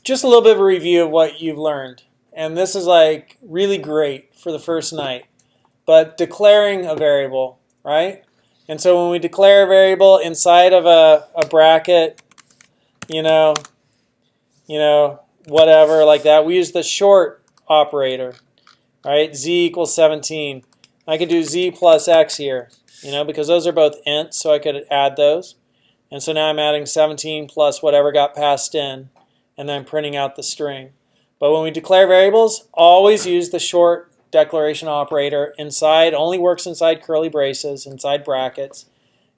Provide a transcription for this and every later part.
just a little bit of a review of what you've learned. And this is like really great for the first night. But declaring a variable, right? And so when we declare a variable inside of a bracket, you know, whatever like that, we use the short operator, right? Z equals 17. I could do Z plus X here, because those are both ints, so I could add those. And so now I'm adding 17 plus whatever got passed in, and then I'm printing out the string. But when we declare variables, always use the short declaration operator inside, only works inside curly braces, inside brackets.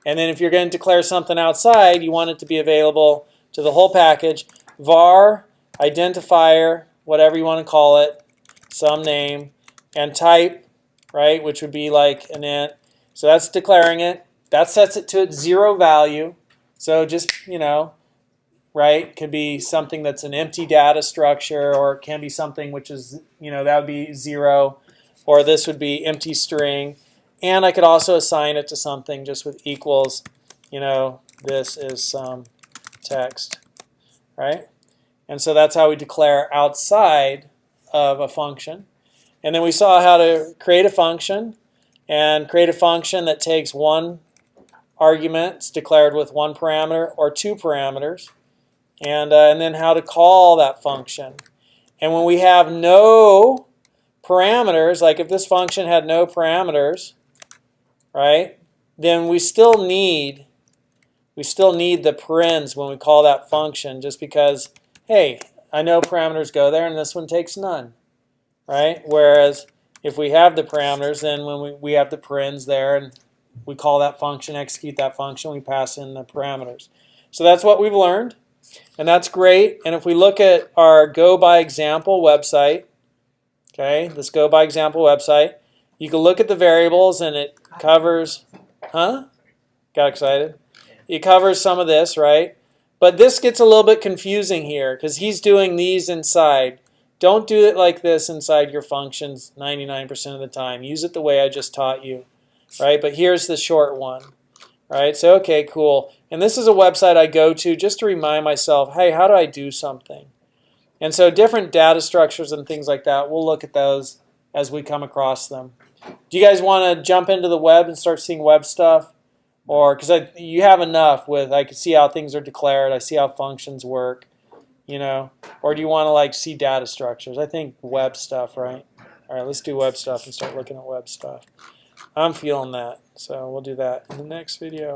And then if you're going to declare something outside, you want it to be available to the whole package. Var, identifier, whatever you want to call it, some name, and type, right, which would be like an int. So that's declaring it. That sets it to its 0 value. So just, right, could be something that's an empty data structure, or it can be something which is, that would be 0, or this would be empty string. And I could also assign it to something just with equals, this is some text, right? And so that's how we declare outside of a function. And then we saw how to create a function, and create a function that takes one argument, it's declared with one parameter or two parameters, and then how to call that function. And when we have no parameters, like if this function had no parameters, right, then we still need the parens when we call that function, just because, hey, I know parameters go there and this one takes none, right? Whereas if we have the parameters, then when we have the parens there and we call that function, execute that function, we pass in the parameters. So that's what we've learned, and that's great. And if we look at our Go by Example website, okay, this Go by Example website, you can look at the variables, and it covers, Got excited? It covers some of this, right? But this gets a little bit confusing here because he's doing these inside. Don't do it like this inside your functions 99% of the time. Use it the way I just taught you, right? But here's the short one, right? So, okay, cool. And this is a website I go to just to remind myself, hey, how do I do something? And so different data structures and things like that, we'll look at those as we come across them. Do you guys want to jump into the web and start seeing web stuff? Or, because you have enough with, I can see how things are declared, I see how functions work, or do you want to like see data structures? I think web stuff, right? All right, let's do web stuff and start looking at web stuff. I'm feeling that, so we'll do that in the next video.